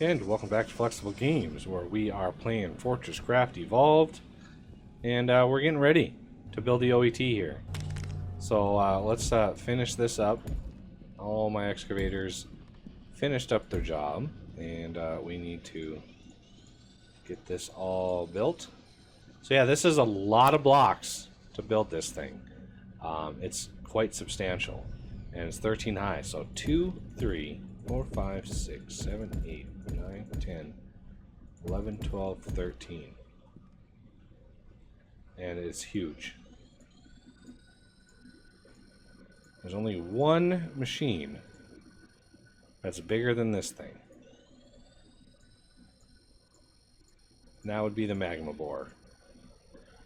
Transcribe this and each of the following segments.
And welcome back to Flexible Games, where we are playing FortressCraft Evolved, and we're getting ready to build the OET here. So let's finish this up. All my excavators finished up their job, and we need to get this all built. So yeah, this is a lot of blocks to build this thing. It's quite substantial, and it's 13 high, so 2, 3, 4, 5, 6, 7, 8, 9, 10, 11, 12, 13. And it's huge. There's only one machine that's bigger than this thing. And that would be the magma bore,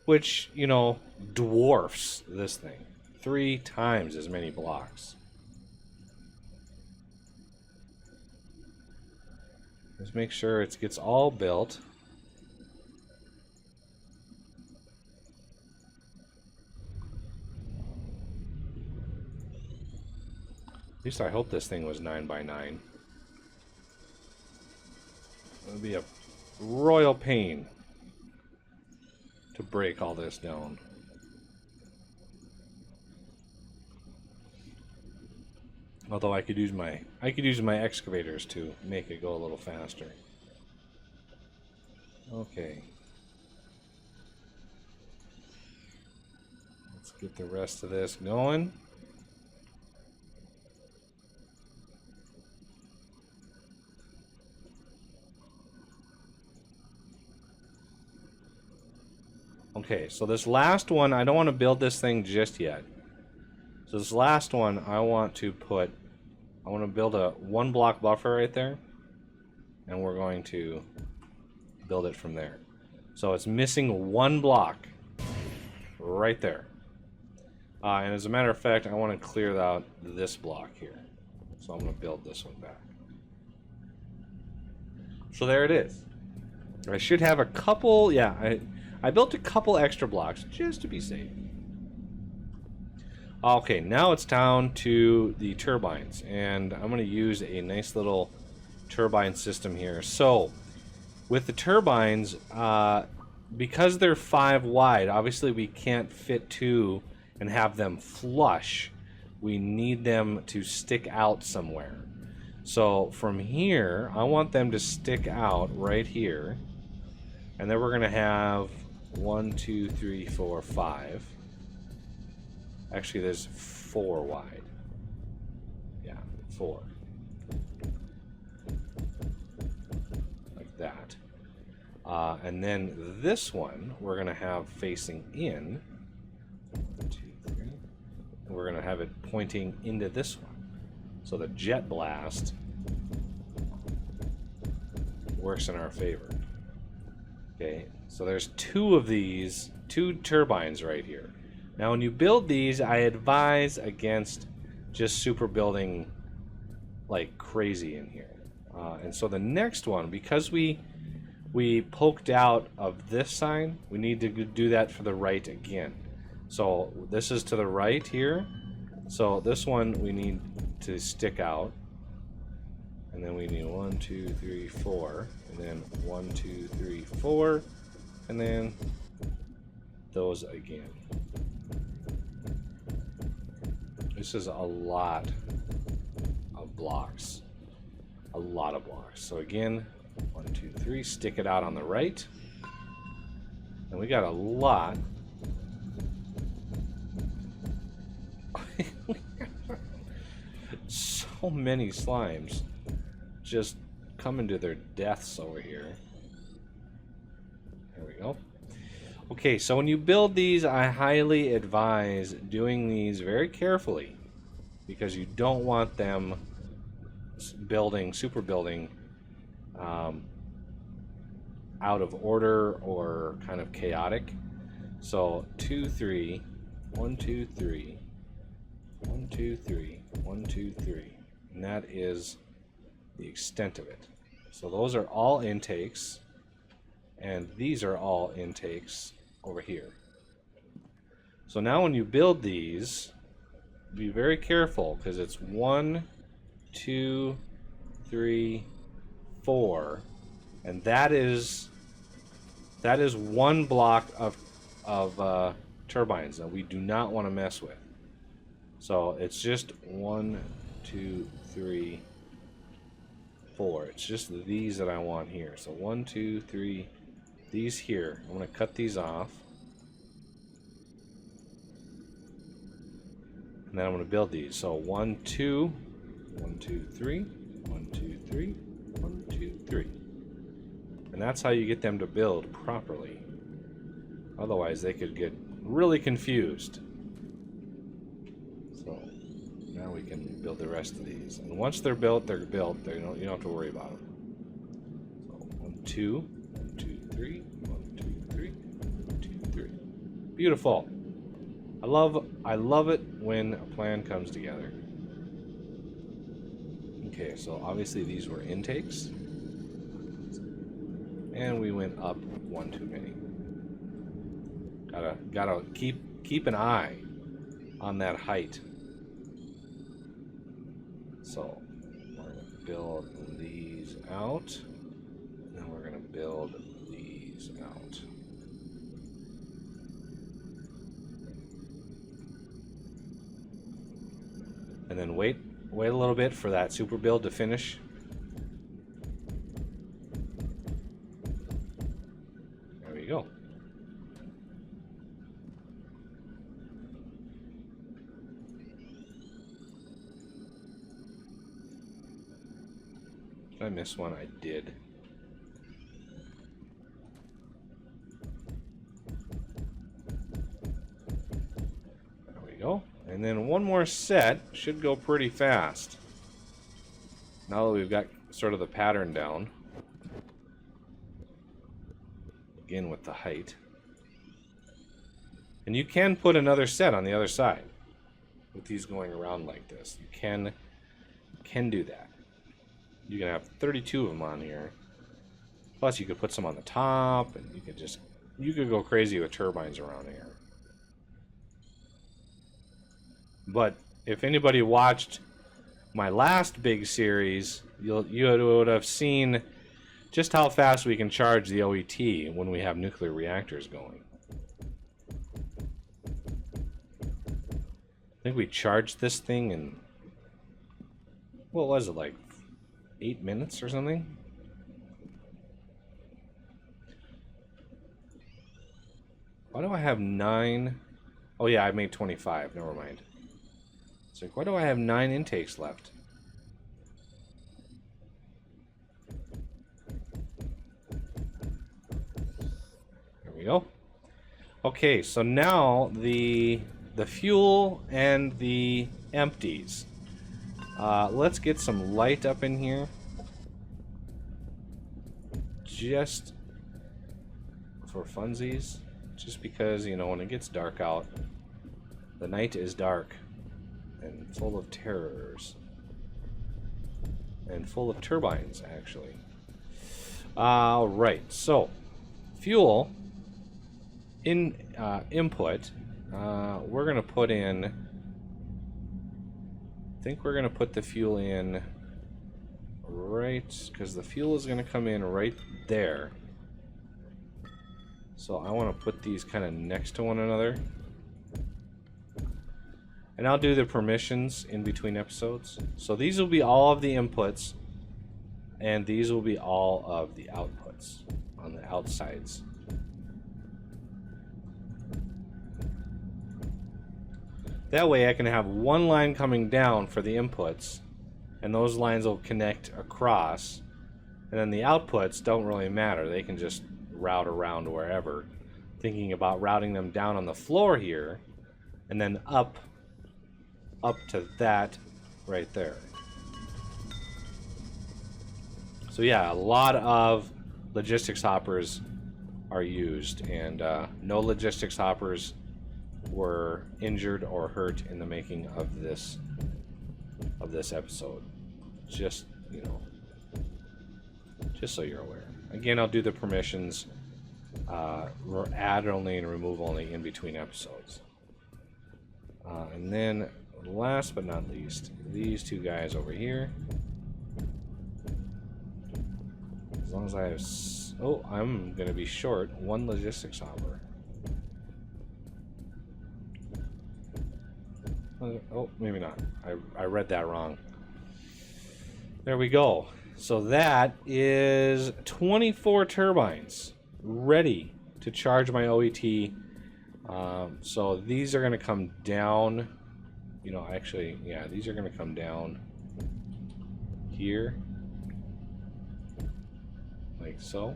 which, you know, dwarfs this thing. 3 times as many blocks. Let's make sure it gets all built. At least I hope this thing was 9 by 9. It would be a royal pain to break all this down. Although I could use my excavators to make it go a little faster. Okay. Let's get the rest of this going. Okay, so this last one, I don't want to build this thing just yet. So this last one, I want to build a 1 block buffer right there, and we're going to build it from there. So it's missing 1 block right there. And as a matter of fact, I want to clear out this block here. So I'm going to build this one back. So there it is. I should have a couple, yeah, I built a couple extra blocks just to be safe. Okay, now it's down to the turbines, and I'm going to use a nice little turbine system here. So, with the turbines, because they're 5 wide, obviously we can't fit 2 and have them flush. We need them to stick out somewhere. So, from here, I want them to stick out right here, and then we're going to have 1, 2, 3, 4, 5. Actually, there's 4 wide. Yeah, 4. Like that. And then this one, we're going to have facing in. 1, 2, 3. And we're going to have it pointing into this one. So the jet blast works in our favor. Okay, so there's 2 of these, 2 turbines right here. Now when you build these, I advise against just super building like crazy in here. And so the next one, because we poked out of this side, we need to do that for the right again. So this is to the right here. So this one we need to stick out. And then we need 1, 2, 3, 4. And then 1, 2, 3, 4. And then those again. This is a lot of blocks. A lot of blocks. So again, 1, 2, 3, stick it out on the right. And we got a lot. So many slimes just coming to their deaths over here. There we go. Okay, so when you build these, I highly advise doing these very carefully, because you don't want them super building out of order or kind of chaotic. So 2, 3, 1, 2, 3, 1, 2, 3, 1, 2, 3, and that is the extent of it. So those are all intakes, and these are all intakes over here. So now when you build these, be very careful, because it's 1, 2, 3, 4, and that is one block of turbines that we do not want to mess with. So it's just 1, 2, 3, 4. It's just these that I want here. So 1, 2, 3, these here. I'm going to cut these off. And then I'm going to build these. So 1, 2, 1, 2, 3, 1, 2, 3, 1, 2, 3. And that's how you get them to build properly. Otherwise, they could get really confused. So now we can build the rest of these. And once they're built, they're built. You don't have to worry about them. So 1, 2, 1, 2, 3, 1, 2, 3, 1, 2, 3. Beautiful. I love it when a plan comes together. Okay, so obviously these were intakes. And we went up one too many. Gotta keep an eye on that height. So we're gonna build these out, and then we're gonna build these out. And then wait a little bit for that super build to finish. There we go. Did I miss one? I did. There we go. And then one more set should go pretty fast. Now that we've got sort of the pattern down. Again with the height. And you can put another set on the other side. With these going around like this. You can do that. You can have 32 of them on here. Plus you could put some on the top, and you could go crazy with turbines around here. But if anybody watched my last big series, you would have seen just how fast we can charge the OET when we have nuclear reactors going. I think we charged this thing in, what was it, like 8 minutes or something? Why do I have 9? Oh yeah, I made 25. Never mind. So why do I have 9 intakes left? There we go. Okay, so now the fuel and the empties. Let's get some light up in here. Just for funsies. Just because, you know, when it gets dark out, the night is dark and full of terrors. And full of turbines, actually. Alright, so fuel in input, we're going to put in, I think we're going to put the fuel in right, because the fuel is going to come in right there. So I want to put these kind of next to one another. And I'll do the permissions in between episodes. So these will be all of the inputs, and these will be all of the outputs on the outsides. That way I can have one line coming down for the inputs, and those lines will connect across, and then the outputs don't really matter. They can just route around wherever. Thinking about routing them down on the floor here, and then up to that right there. So yeah, a lot of logistics hoppers are used, and no logistics hoppers were injured or hurt in the making of this episode. Just, you know, just so you're aware. Again, I'll do the permissions, add only and remove only in between episodes. And then last but not least, these two guys over here. long as I have... Oh, I'm going to be short 1 logistics hopper. Oh, maybe not. I read that wrong. There we go. So that is 24 turbines ready to charge my OET. So these are going to come down. You know, actually, yeah, these are going to come down here. Like so.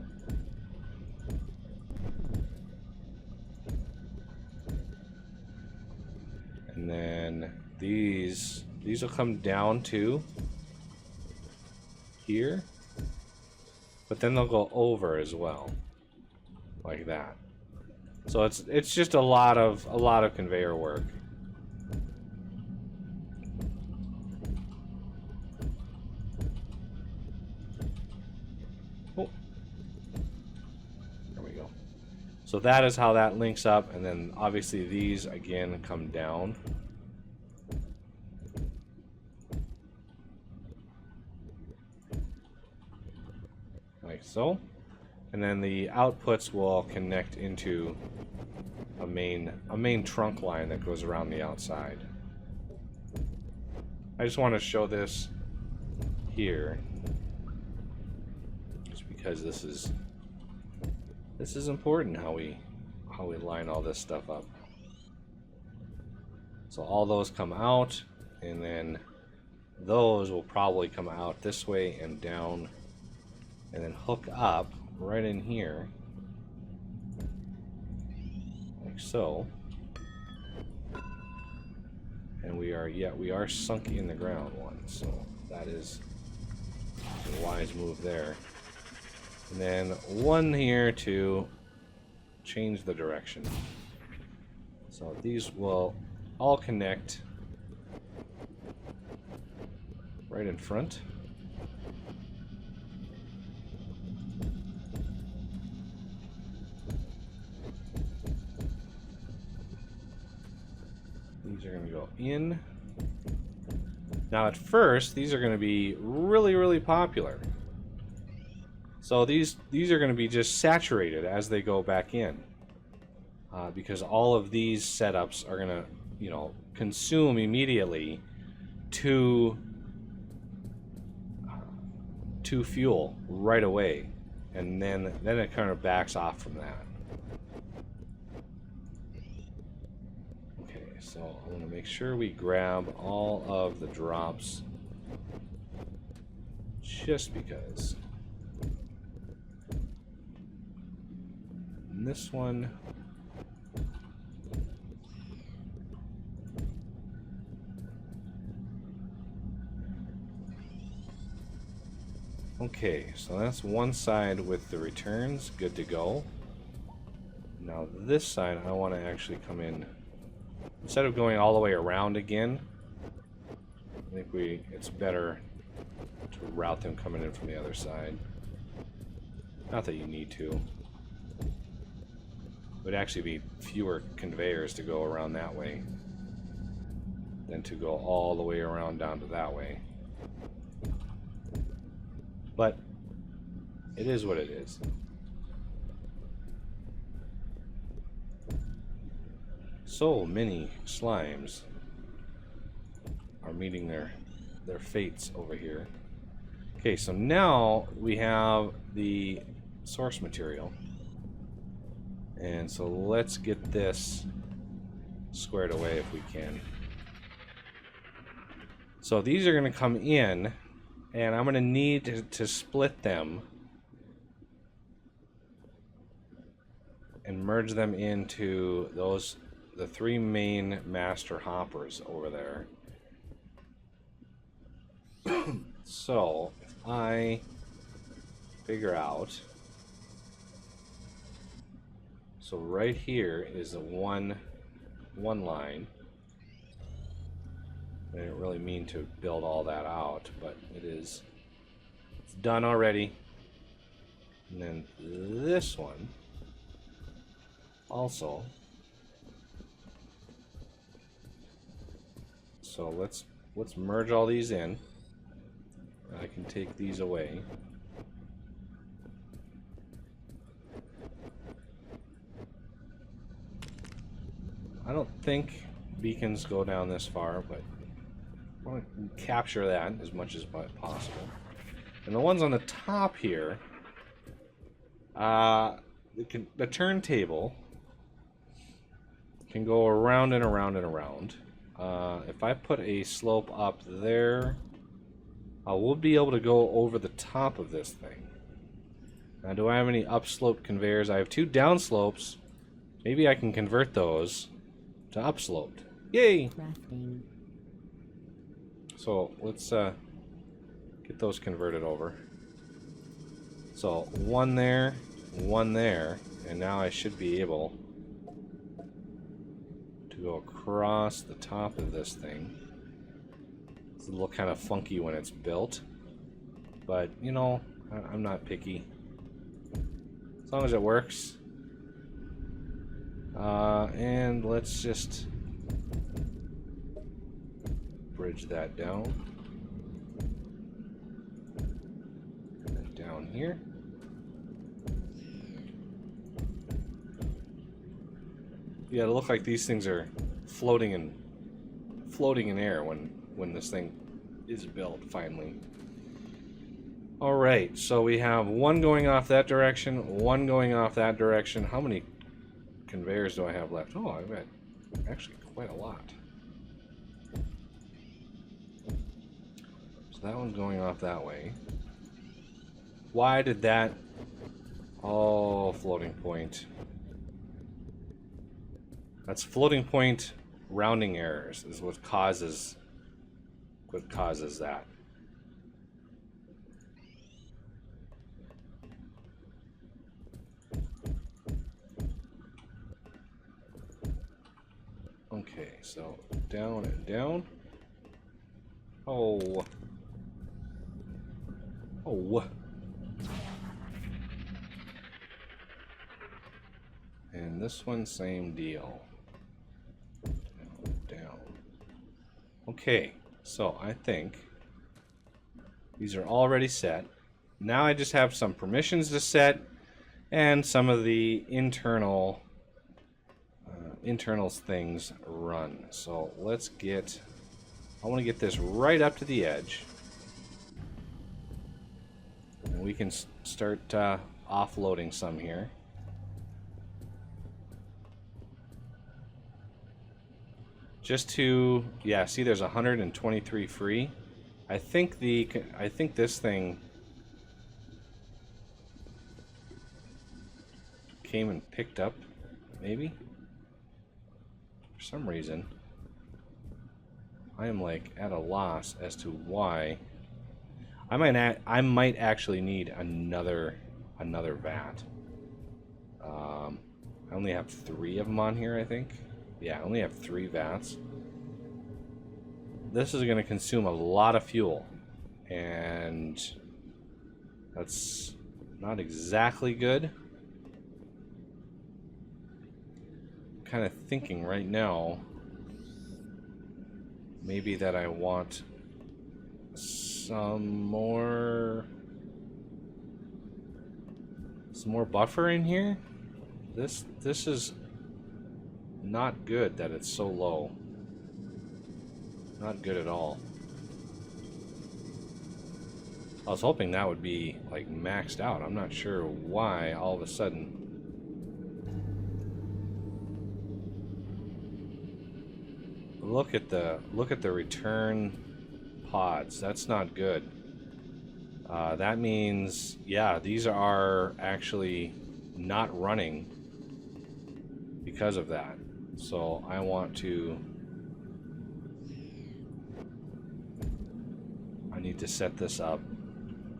And then these will come down to here. But then they'll go over as well. Like that. So it's just a lot of conveyor work. Oh. There we go. So that is how that links up, and then obviously these again come down. Like so. And then the outputs will connect into a main trunk line that goes around the outside. I just want to show this here, just because this is important how we line all this stuff up. So all those come out, and then those will probably come out this way and down, and then hook up right in here, like so. And we are sunk in the ground one, so that is a wise move there. And then one here to change the direction. So these will all connect right in front. These are going to go in. Now at first, these are going to be really popular. So these are going to be just saturated as they go back in. Because all of these setups are going to, you know, consume immediately to fuel right away. And then it kind of backs off from that. So I want to make sure we grab all of the drops, just because. And this one, okay, so that's one side with the returns, good to go. Now this side, I want to actually come in. Instead of going all the way around again, I think it's better to route them coming in from the other side. Not that you need to. It would actually be fewer conveyors to go around that way than to go all the way around down to that way. But it is what it is. So many slimes are meeting their fates over here. Okay, so now we have the source material. And so let's get this squared away if we can. So these are going to come in, and I'm going to need to split them and merge them into the 3 main master hoppers over there. So if I figure out, so right here is the one line. I didn't really mean to build all that out, but it's done already. And then this one also. So let's merge all these in. I can take these away. I don't think beacons go down this far, but I want to capture that as much as possible. And the ones on the top here, the turntable can go around and around and around. If I put a slope up there, I will be able to go over the top of this thing. Now, do I have any upslope conveyors? I have 2 downslopes. Maybe I can convert those to upsloped. Yay! Crafting. So let's get those converted over. So 1 there, 1 there, and now I should be able to go across the top of this thing. It's a little kind of funky when it's built, but you know, I'm not picky. As long as it works. And let's just bridge that down. And then down here. Yeah, it looks like these things are floating in air when this thing is built finally. All right, so we have 1 going off that direction, 1 going off that direction. How many conveyors do I have left? Oh, I've got actually quite a lot. So that one's going off that way. Why did that? Oh, floating point. That's floating point rounding errors is what causes that. Okay, so down and down. Oh. Oh. And this one, same deal. Down. Okay, so I think these are already set. Now I just have some permissions to set and some of the internals things run. So let's get, I want to get this right up to the edge. And we can start offloading some here. Just to, yeah, see there's 123 free. I think this thing came and picked up, maybe? For some reason, I am like at a loss as to why. I might actually need another vat. I only have 3 of them on here, I think. Yeah, I only have 3 vats. This is going to consume a lot of fuel, and that's not exactly good. I'm kind of thinking right now maybe that I want some more buffer in here. This is not good that it's so low. Not good at all. I was hoping that would be like maxed out. I'm not sure why all of a sudden. Look at the return pods. That's not good. That means, yeah, these are actually not running because of that. So I need to set this up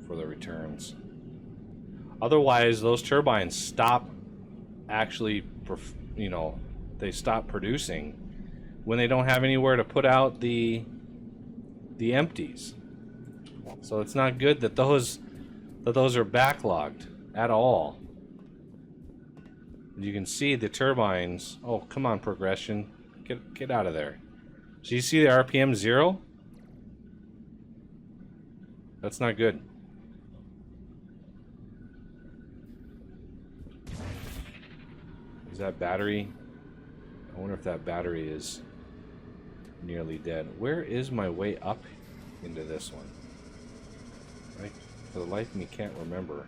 for the returns. Otherwise, those turbines stop actually, they stop producing when they don't have anywhere to put out the empties. So it's not good that those are backlogged at all. You can see the turbines. Oh, come on, progression. Get out of there. So you see the RPM 0? That's not good. Is that battery? I wonder if that battery is nearly dead. Where is my way up into this one? I, for the life of me, can't remember.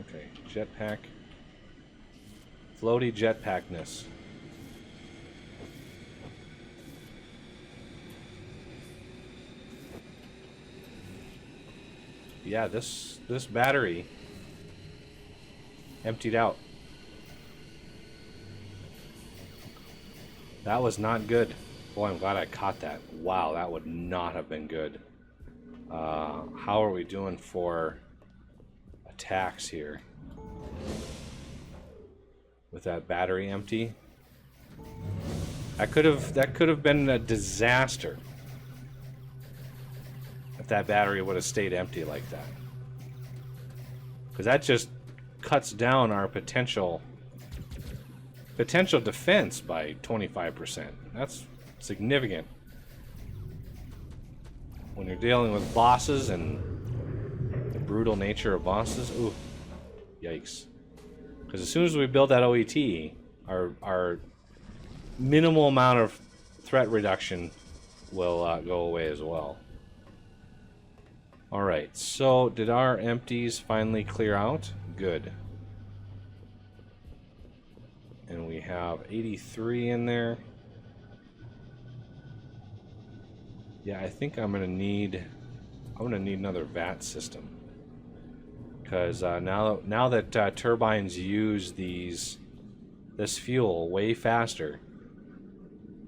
Okay, jetpack. Floaty jetpackness. Yeah, this battery emptied out. That was not good. Boy, I'm glad I caught that. Wow, that would not have been good. How are we doing for attacks here? With that battery empty? That could have been a disaster. If that battery would have stayed empty like that. Because that just cuts down our potential defense by 25%. That's significant. When you're dealing with bosses and the brutal nature of bosses, ooh, yikes. Because as soon as we build that OET, our minimal amount of threat reduction will go away as well. Alright, so did our empties finally clear out? Good. And we have 83 in there. Yeah, I think I'm gonna need another VAT system. Because now that turbines use this fuel way faster,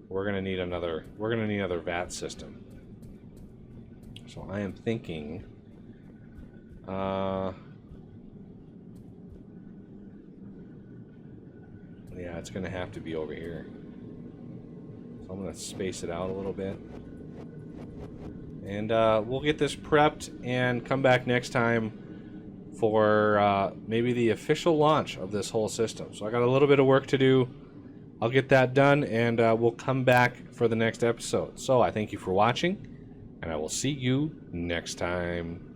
we're gonna need another VAT system. So I am thinking, yeah, it's gonna have to be over here. So I'm gonna space it out a little bit, and we'll get this prepped and come back next time for maybe the official launch of this whole system. So I got a little bit of work to do. I'll get that done, and we'll come back for the next episode. So I thank you for watching, and I will see you next time.